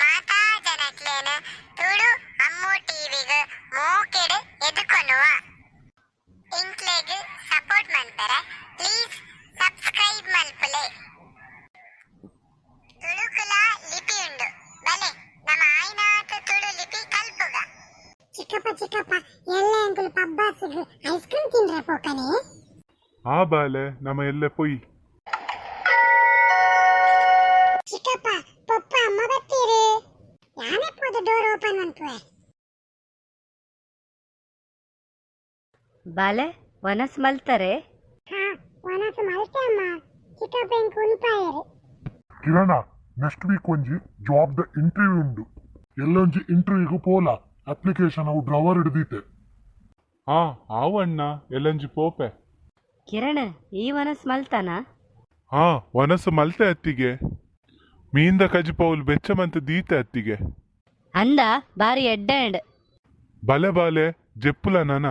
ಮಾತಾ ಜನಕ್ಲೇನು ತುಳು ಅಮ್ಮು ಟಿವಿಗ್ ಮೋಕೆಡ್ ಎದುಕೊನುವ ಇಂಕ್ಲೆಗ್ ಸಪೋರ್ಟ್ ಮನ್ಪರೆ ಪ್ಲೀಸ್ ಸಬ್ಸ್ಕ್ರೈಬ್ ಮಲ್ಪುಲೆ. ತುಳುಕುಲ ಲಿಪಿ ಉಂಡು ಬಲೆ ನಮ್ಮ ಆಯ್ನಾತ ತುಳು ಲಿಪಿ ಕಲ್ಪುಗ. ಚಿಕ್ಕಪ್ಪ ಎಲ್ಲ ಅಂಕಲ್ ಪಬ್ಬಾಸಿಗ್ ಐಸ್ ಕ್ರೀಮ್ ತಿಂದ್ರೆ ಪೋಕನೆ ಆ ಬಾಲೆ ನಮ್ಮ ಎಲ್ಲ ಪೊಯ್ ಚಿಕ್ಕಪ್ಪ ಪಪ್ಪ ಅಮ್ಮ ಬರ್ತೀರಿ ಯಾನೆಪ್ಪೋದು ಡೋರ್ ಓಪನ್ ಮನ್ಪುವೆ ಬಾಲೆ ವನಸ್ ಮಲ್ತಾರೆ. ಹಾ ವನಸ್ ಮಲ್ತೆ ಅಮ್ಮ ಚಿಕ್ಕಪ್ಪ ಇಂಕ್ ಉಲ್ಪಾಯರು. ಕಿರಣ ನೆಕ್ಸ್ಟ್ ವೀಕ್ ಒಂಜಿ ಜಾಬ್ ದ ಇಂಟರ್ವ್ಯೂ ಉಂಡು. ಎಲ್ಲೊಂಜಿ ಇಂಟರ್ವ್ಯೂಗೂ ಪೋಲ ಅಪ್ಲಿಕೇಶನ್ ಅವು ಡ್ರವರ್ ಹಿಡ್ದೀತೆ. ಹಾ ಆವಣ್ಣ ಎಲ್ಲೊಂಜಿ ಪೋಪೆ. ಕಿರಣ್ ಈ ವನಸ್ ಮಲ್ತಾನ? ಹಾ ವನಸ್ ಮಲ್ತೆ ಅತ್ತಿಗೆ ಮೀಂದ ಕಜಿಪೌಲ್ ಬೆಚ್ಚಮಂತ ದೀತೆ ಅತ್ತಿಗೆ. ಅಂದ ಬಾರಿ ಎಡ್ಡ ಬಲೆ ಬಾಲೆ ಜೆಪ್ಪುಲ ನನ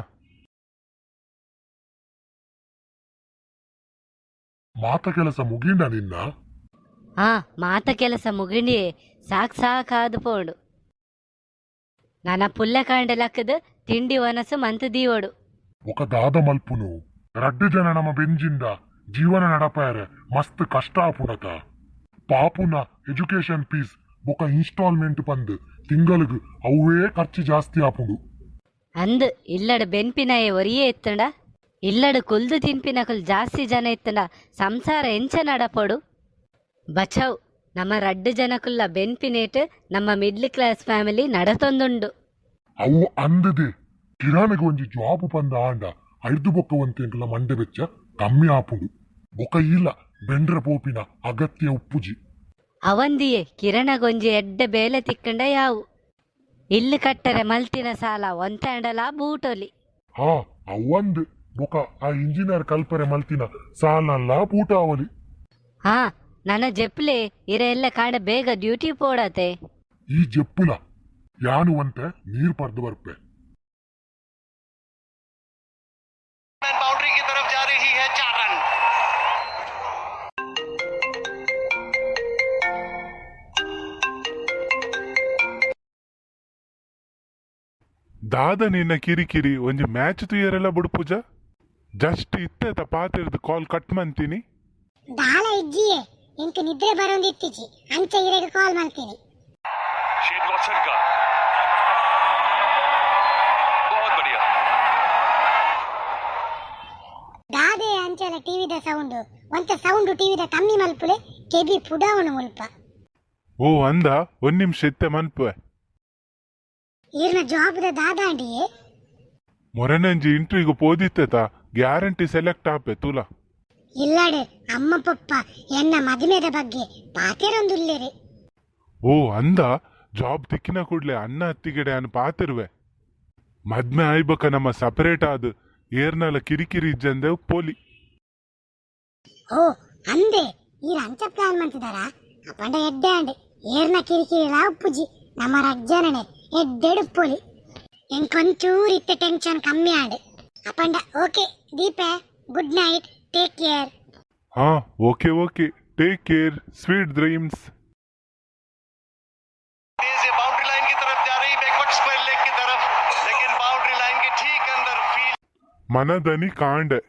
ಮಾತ ಕೆಲಸ ಮುಗಿಂಡ ನಿನ್ನ? ಹಾ ಮಾತ ಕೆಲಸ ಮುಗಿಂಡಿ ಸಾಕಾದು ಪೋಡು. ನನ್ನ ಪುಲ್ಲ ಕಾಂಡೆ ಲಕ್ಕದ ತಿಂಡಿ ವನಸು ಮಂತ್ ದೀವೋಡು. ఒక దాద మల్పును రడ్డు జన నమ బెంజింద జీవన నడపారే మస్తు కష్ట ఆపునత పాపున ఎడ్యుకేషన్ ఫీಸ್ ఒక ಇನ್ಸ್ಟಾಲ್ಮೆಂಟ್ ಪಂದ್ ತಿಂಗಳಿಗೆ ಅವೇ ಖರ್ಚು ಜಾಸ್ತಿ ಆಪುಂಡು. ಅಂದ್ ಇಲ್ಲಡ ಬೆನ್ಪಿನಾಯೆ ಒರಿಯೇ ಎತ್ತಂಡ ಇಲ್ಲಡ ಕುಲ್ದು ತಿನ್ಪಿನಕುಲ್ ಜಾಸ್ತಿ ಜನ ಎತ್ತಂಡ ಸಂಸಾರ ಎಂಚ ನಡಪಡು. ಬಚಾವ್ ನಮ್ಮ ರಡ್ಡು ಜನಕುಲ್ಲ ಬೆನ್ಪಿನೇಟ್ ನಮ್ಮ ಮಿಡ್ಲ್ ಕ್ಲಾಸ್ ಫ್ಯಾಮಿಲಿ ನಡತೊಂದುಂಡು. ಅವು ಅಂದದೆ ಕಿರಾಣಿಗೆ ಒಂಜಿ ಜಾಬ್ ಪಂದ ಆಂಡ ಐದು ಬೊಕ್ಕ ಒಂತೆಂಕಲ ಮಂಡೆ ಬೆಚ್ಚ ಕಮ್ಮಿ ಆಪುಂಡು. ಬೊಕ ಇಲ್ಲ ಬೆಂಡ್ರ ಪೋಪಿನ ಅಗತ್ಯ ಉಪ್ಪುಜಿ ಅವಂದಿಯೇ ಕಿರಣಗೊಂಜಿ ಎಡ್ಡೆ ಬೇಲೆ ತಿಕ್ಕಂಡ ಯಾವು ಇಲ್ಲು ಕಟ್ಟರೆ ಮಲ್ತಿನ ಸಾಲ ಒಂತಾಂಡಲ ಬೂಟೊಲಿ. ಹಾ ಅವಂದ್ ಬೊಕ ಆ ಇಂಜಿನಿಯರ್ ಕಲ್ಪರೆ ಮಲ್ತಿನ ಸಾಲಲ್ಲ ಬೂಟ ಅವಲಿ. ಹಾ ನನ್ನ ಜೆಪ್ಲೆ ಇರ ಎಲ್ಲ ಕಾಂಡ ಬೇಗ ಡ್ಯೂಟಿ ಪೋಡತೆ. ಈ ಜೆಪ್ಪುಲ ಯಾನು ಅಂತೆ ನೀರು ಪರ್ದು ಬರ್ಪೆ. बाउंड्री की तरफ जा रही है 4 रन. ದಾದ ನಿನ್ನ ಕಿರಿಕಿರಿ ಒಂಜಿ ಮ್ಯಾಚ್ ತುಯರೆಲ್ಲ ಬುಡ್ಪುಜ ಜಸ್ಟ್ ಇತ್ತೆ ಪಾತಿರ್ದು ಕಾಲ್ ಕಟ್ ಮಂತೀನಿ. ದಾಲ ಇಜ್ಜಿಯೇ ಇಂಕ ನಿದ್ರೆ ಬರೋಂದಿತ್ತಿಜಿ ಅಂಚ ಇರೆಗೆ ಕಾಲ್ ಮಾಡ್ತೀನಿ. शेन वॉटसन का बहुत बढ़िया. ದಾದೆ ಅಂಚಲ ಟಿವಿದ ಸೌಂಡ್ ಒಂತ ಸೌಂಡ್ ಟಿವಿದ ಕಮ್ಮಿ ಮಲ್ಪುಲೆ ಕೆಬಿ ಪುಡಾವನು ಮುಲ್ಪ. ಓ ಅಂದ ಒಂದ್ ನಿಮಿಷ ಎತ್ತೆ ಮನ್ಪುವೆ ಈರ್ನ ಜಾಬ್ದ ದಾದಾಂಡಿಯೇ ಮೊರನಂಜಿ ಇಂಟ್ರಿಗೂ ಪೋದಿತ್ತ ಗ್ಯಾರಂಟಿ ಸೆಲೆಕ್ಟ್ ಆಪೆ ತುಲ. ಇಲ್ಲಡೆ ಅಮ್ಮ ಪಪ್ಪ ಎನ್ನ ಮದುವೆದ ಬಗ್ಗೆ ಪಾತೆರೊಂದುಲ್ಲೆರೆ. ಓ ಅಂದ ಜಾಬ್ ತಿಕ್ಕಿನ ಕೂಡ್ಲೆ ಅನ್ನ ಹತ್ತಿಗೆಡೆ ಅನ್ ಪಾತಿರುವೆ ಮದ್ಮೆ ಆಯ್ಬಕ ನಮ್ಮ ಸಪರೇಟ್ ಆದ್ ಏರ್ನಲ ಕಿರಿಕಿರಿ ಇಜ್ಜಂದೆ ಪೋಲಿ. ಓ ಅಂದೆ ಈರ ಅಂಚ ಪ್ಲಾನ್ ಮಂತಿದಾರ ಅಪಂಡ ಎಡ್ಡೆ ಅಂಡೆ ಏರ್ನ ಕಿರಿಕಿರಿ ಉಪ್ಪುಜಿ ನಮ್ಮ ರಜ್ಜನನೆ ಎಡ್ಡೆಡು ಪೋಲಿ ಎಂಕೊಂಚೂರು ಇತ್ತೆ ಟೆನ್ಷನ್ ಕಮ್ಮಿ ಆಂಡೆ ಅಪಂಡ. Okay Deepe good night take care. ಹಾ okay take care sweet dreams. तेज बाउंड्री लाइन की तरफ जा रही बैकवर्ड स्क्वायर लेग की तरफ लेकिन बाउंड्री लाइन के ठीक अंदर फील्ड ಮನದನಿ ಕಾಂಡೆ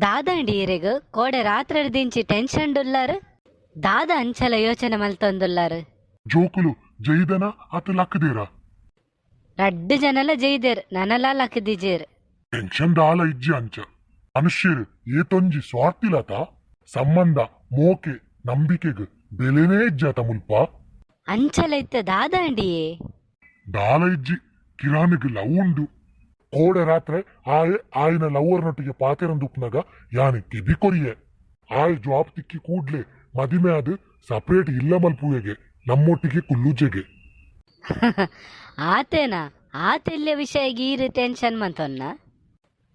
ದಾದಂಡಿ ಇರೆಗ್ ಕೋಡೆ ರಾತ್ರಿ ದಿಂಚಿ ಟೆನ್ಷನ್ ಡುಲ್ಲಾರು ದಾದ ಅಂಚಲ ಯೋಚನೆ ಮಲ್ತೊಂದುಲ್ಲಾರು. ಜೋಕುಲು ಜೈದನ ಅತ ಲಕ್ಕದೇರ ರಡ್ಡು ಜನಲ ಜೈದೇರ್ ನನಲ ಲಕ್ಕದಿಜೇರ್. ಟೆನ್ಷನ್ ದಾಲ ಇಜ್ಜಿ ಅಂಚ ಮನುಷ್ಯರು ಏತೊಂಜಿ ಸ್ವಾರ್ಥಿಲತ ಸಂಬಂಧ ಮೋಕೆ ನಂಬಿಕೆಗ್ ಬೆಲೆನೇ ಇಜ್ಜಾತ ಮುಲ್ಪ. ಅಂಚಲ ಇತ್ತ ದಾದಂಡಿಯೇ ದಾಲ ಇಜ್ಜಿ ಕಿರಾಣಿಗೆ ಲವ್ ಉಂಡು. ಕೋಡೆ ರಾತ್ರೆ ಆಯ್ನ ಲವ್ವರ್ನೊಟ್ಟಿಗೆ ಪಾತೆರಂದುಪ್ನಾಗ ಯಾನಿ ಕಿಬಿ ಕೊರಿಯೆ ಆಯ್ ಜಾಬ್ ತಿಕ್ಕಿ ಕೂಡ್ಲೆ ಮದಿಮೆ ಅದು ಸಪರೇಟ್ ಇಲ್ಲ ಮಲ್ಪುವೆಗೆ ನಮ್ಮೊಟ್ಟಿಗೆ ಕುಲ್ಲುಜೆಗೆ. ಆತೇನಾ ಆತೆಲ್ಲ ವಿಷಯ ಗೀರು ಟೆನ್ಷನ್ ಮಂತೊನ್ನ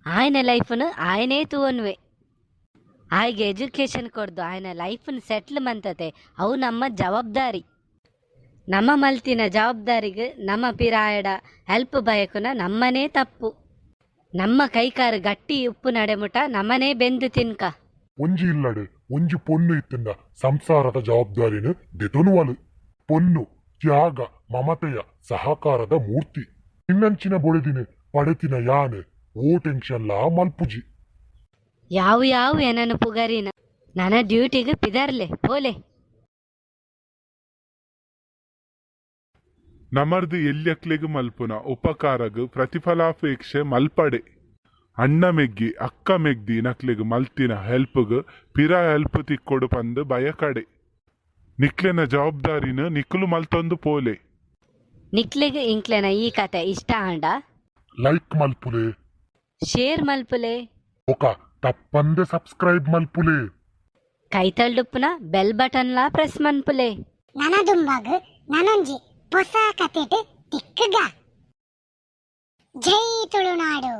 ಆಯ್ನ ಲೈಫ್ನು ಆಯ್ನೇ ತೂವನ್ವೆ ಆಯ್ಗೆ ಎಜುಕೇಶನ್ ಕೊಡ್ದು ಆಯ್ನ ಲೈಫ್ನ ಸೆಟ್ಲ್ ಮಂತತೆ ಅವು ನಮ್ಮ ಜವಾಬ್ದಾರಿ. ನಮ್ಮ ಮಲ್ತಿನ ಜವಾಬ್ದಾರಿಗೆ ನಮ್ಮ ಪಿರಾಯಡ ಹೆಲ್ಪ್ ಬಯಕುನ ನಮ್ಮನೇ ತಪ್ಪು. ನಮ್ಮ ಕೈಕಾರು ಗಟ್ಟಿ ಉಪ್ಪು ನಡೆಮುಟ ನಮ್ಮನೇ ಬೆಂದು ತಿನ್ಕ. ಒಂಜಿ ಇಲ್ಲಡೆ ಒಂಜಿ ಪೊನ್ನು ಇತ್ತಿಂದ ಸಂಸಾರದ ಜವಾಬ್ದಾರಿನ ದೆತೊನುವಲು. ಪೊನ್ನು ತ್ಯಾಗ ಮಮತೆಯ ಸಹಕಾರದ ಮೂರ್ತಿ. ಇನ್ನಂಚಿನ ಬೊಳೆದಿನ ಪಡೆತಿನ ಯಾನೆ ಓ ಟೆನ್ಷನ್ಲಾ ಮಲ್ಪುಜಿ. ಯಾವ ಯಾವ ಏನನ್ನು ಪುಗರಿನ ನನ್ನ ಡ್ಯೂಟಿಗೆ ಪಿದರ್ಲೆ ಪೋಲೆ. ನಮರ್ದು ಎಲ್ಯಕ್ಲೆಗ್ ಮಲ್ಪುನ ಉಪಕಾರಗ್ ಪ್ರತಿಫಲಾಪೇಕ್ಷೆ ಮಲ್ಪಡೆ. ಅಣ್ಣ ಮೆಗ್ಗಿ ಅಕ್ಕ ಮೆಗ್ದಿ ನಕ್ಲೆಗ್ ಮಲ್ತಿನ ಹೆಲ್ಪ್ಗ್ ಪಿರ ಹೆಲ್ಪ್ ತಿಕ್ಕೊಡು ಪಂದ್ ಬಯಕಡೆ. ನಿಕ್ಲೆನ ಜವಾಬ್ದಾರಿನ ನಿಕ್ಲು ಮಲ್ತೊಂದು ಪೋಲೆ. ನಿಕ್ಲೆಗ್ ಇಂಕ್ಲೆನ ಈ ಕತೆ ಇಷ್ಟ ಆಂಡ ಲೈಕ್ ಮಲ್ಪುಲೆ, ಶೇರ್ ಮಲ್ಪುಲೆ, ಒಕ ತಪ್ಪಂದೆ ಸಬ್ಸ್ಕ್ರೈಬ್ ಮಲ್ಪುಲೆ. ಕೈತಳ್ಡುಪ್ಪುನ ಬೆಲ್ ಬಟನ್ಲಾ ಪ್ರೆಸ್ ಮನ್ಪುಲೆ. ನನದುಂಬಾಗ ನನೊಂಜಿ ಹೊಸ ಕತೆಟ್ ತಿಕ್ಕಗ. ಜೈ ತುಳುನಾಡು.